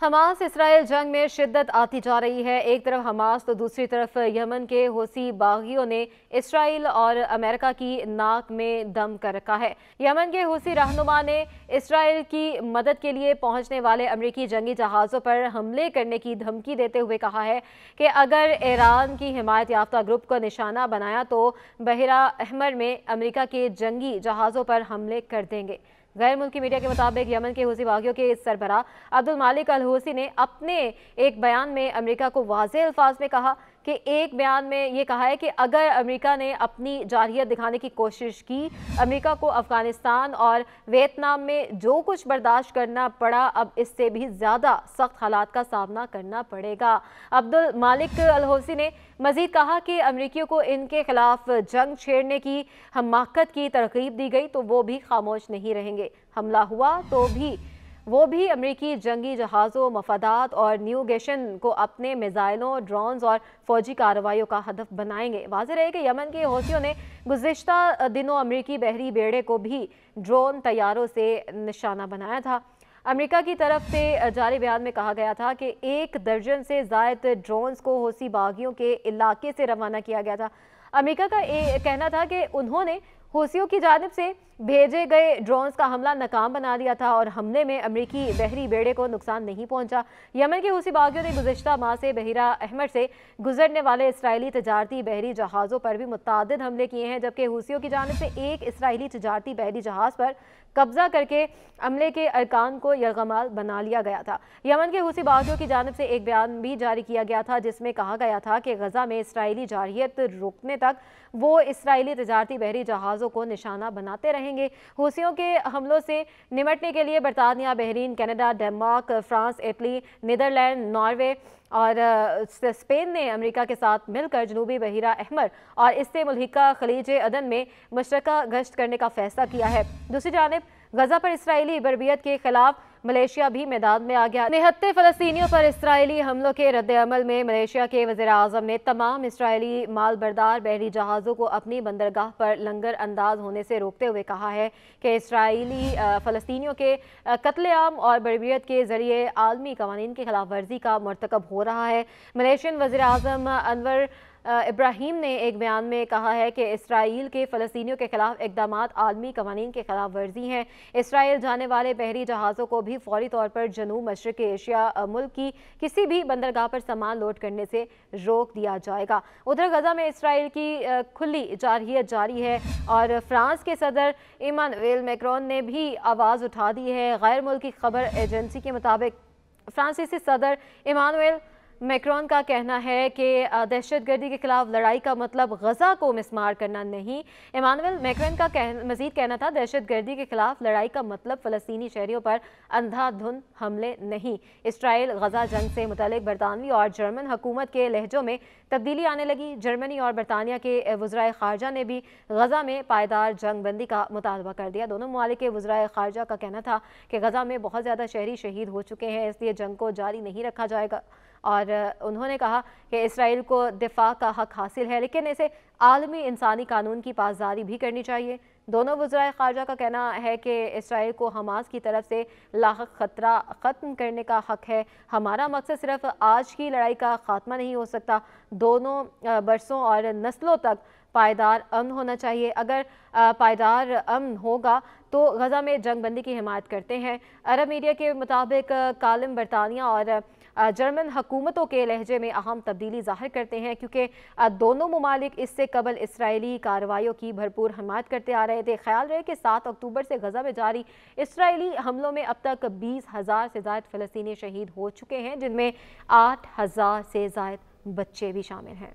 Hamas Israel जंग में शिद्दत आती जा रही है। एक तरफ हमास तो दूसरी तरफ यमन के हूसी बागियों ने इसराइल और अमेरिका की नाक में दम कर रखा है। यमन के हूसी रहनुमा ने इसराइल की मदद के लिए पहुंचने वाले अमेरिकी जंगी जहाज़ों पर हमले करने की धमकी देते हुए कहा है कि अगर ईरान की हिमायत याफ्ता ग्रुप को निशाना बनाया तो बहरा अहमर में अमेरिका के जंगी जहाज़ों पर हमले कर देंगे। गैर मुल्की मीडिया के मुताबिक यमन के हूसी बागियों के सरबराह अब्दुल मालिक अल हूसी ने अपने एक बयान में अमेरिका को वाज़ेह अल्फाज में कहा कि एक बयान में ये कहा है कि अगर अमेरिका ने अपनी जारहियत दिखाने की कोशिश की, अमेरिका को अफगानिस्तान और वियतनाम में जो कुछ बर्दाश्त करना पड़ा, अब इससे भी ज़्यादा सख्त हालात का सामना करना पड़ेगा। अब्दुल मालिक अल हूसी ने मजीद कहा कि अमेरिकियों को इनके खिलाफ जंग छेड़ने की हमाकत की तरगीब दी गई तो वो भी खामोश नहीं रहेंगे। हमला हुआ तो भी वो भी अमेरिकी जंगी जहाज़ों, मफादात और न्यूगेशन को अपने मिसाइलों, ड्रोन्स और फौजी कार्रवाइयों का हदफ बनाएंगे। वाज़ेह रहे कि यमन के हौसियों ने गुज़िश्ता दिनों अमेरिकी बहरी बेड़े को भी ड्रोन तैयारों से निशाना बनाया था। अमेरिका की तरफ से जारी बयान में कहा गया था कि 1 दर्जन से ज़ायद ड्रोन्स को हौसी बागियों के इलाके से रवाना किया गया था। अमेरिका का कहना था कि उन्होंने हूसियों की जानिब से भेजे गए ड्रोन्स का हमला नाकाम बना दिया था और हमले में अमेरिकी बहरी बेड़े को नुकसान नहीं पहुंचा। यमन के हूसी बागियों ने गुज़िश्ता माह से बहरा अहमर से गुजरने वाले इसराइली तजारती बहरी जहाज़ों पर भी मुतअद्दिद हमले किए हैं, जबकि हूसियों की जानिब से एक इसराइली तजारती बहरी जहाज़ पर कब्जा करके अमले के अरकान को यरगमाल बना लिया गया था। यमन के हूसी बागियों की जानिब से एक बयान भी जारी किया गया था जिसमें कहा गया था कि गजा में इसराइली जारहियत रुकने तक वो इसराइली तजारती बहरी जहाज़ों को निशाना बनाते रहेंगे। हूसियों के हमलों से निमटने के लिए बरतानिया, Bahrain, Canada, Denmark, France, Italy, Netherlands, Norway और स्पेन ने अमेरिका के साथ मिलकर जनूबी बहरा अहमर और इससे मुल्हिका खलीज अदन में मुश्तरका गश्त करने का फैसला किया है। दूसरी जानिब गजा पर इसराइली बर्बियत के खिलाफ मलेशिया भी मैदान में आ गया। निहत्ते फ़लस्तीनियों पर इसराइली हमलों के रद्द-ए-अमल में मलेशिया के वज़ीर-ए-आज़म ने तमाम इसराइली मालबरदार बहरी जहाज़ों को अपनी बंदरगाह पर लंगर अंदाज होने से रोकते हुए कहा है कि इसराइली फ़लस्तीनियों के कत्लेआम और बर्बियत के ज़रिए आलमी क़वानीन की खिलाफ वर्जी का मरतकब हो रहा है। मलेशियन वज़ीर-ए-आज़म अनवर इब्राहिम ने एक बयान में कहा है कि इसराइल के फ़लस्तीनियों के खिलाफ इक़दामात आलमी क़वानीन की खिलाफ वर्जी हैं। इसराइल जाने वाले बहरी जहाज़ों को भी फौरी तौर पर जनूब मशरिक़ एशिया मुल्क की किसी भी बंदरगाह पर सामान लोड करने से रोक दिया जाएगा। उधर गजा में इसराइल की खुली जारहियत जारी है और फ्रांस के सदर इमानुएल मैक्रोन ने भी आवाज़ उठा दी है। गैर मुल्की खबर एजेंसी के मुताबिक फ्रांसीसी सदर इमानुएल मैक्रोन का कहना है कि दहशतगर्दी के खिलाफ लड़ाई का मतलब गजा को मिसमार करना नहीं। इमानुएल मैक्रोन का मजीद कहना था, दहशतगर्दी के खिलाफ लड़ाई का मतलब फ़लस्तीनी शहरियों पर अंधाधुंध हमले नहीं। इसराइल गजा जंग से मुतल्लिक बरतानवी और जर्मन हुकूमत के लहजों में तब्दीली आने लगी। जर्मनी और बरतानिया के वज़राए ख़ारजा ने भी गजा में पायदार जंग बंदी का मुतालबा कर दिया। दोनों ममालिक के वज़राए ख़ारजा का कहना था कि गजा में बहुत ज़्यादा शहरी शहीद हो चुके हैं, इसलिए जंग को जारी नहीं रखा जाएगा। और उन्होंने कहा कि इसराइल को दिफा का हक हासिल है, लेकिन इसे आलमी इंसानी कानून की पासदारी भी करनी चाहिए। दोनों वज़राए ख़ारजा का कहना है कि इसराइल को हमास की तरफ से लाहक ख़तरा ख़त्म करने का हक है। हमारा मकसद सिर्फ आज की लड़ाई का ख़ात्मा नहीं हो सकता, दोनों बरसों और नस्लों तक पायदार अमन होना चाहिए। अगर पायदार अमन होगा तो गजा में जंग बंदी की हिमायत करते हैं। अरब मीडिया के मुताबिक कालिम बरतानिया और जर्मन हुकूमतों के लहजे में अहम तब्दीली ज़ाहिर करते हैं, क्योंकि दोनों ममालिक इससे कबल इसराइली कार्रवाइयों की भरपूर हिमायत करते आ रहे थे। ख्याल रहे कि 7 अक्टूबर से गजा में जारी इसराइली हमलों में अब तक 20,000 से ज़ायद फ़लस्तीनी शहीद हो चुके हैं, जिनमें 8,000 से ज़ायद बच्चे भी शामिल हैं।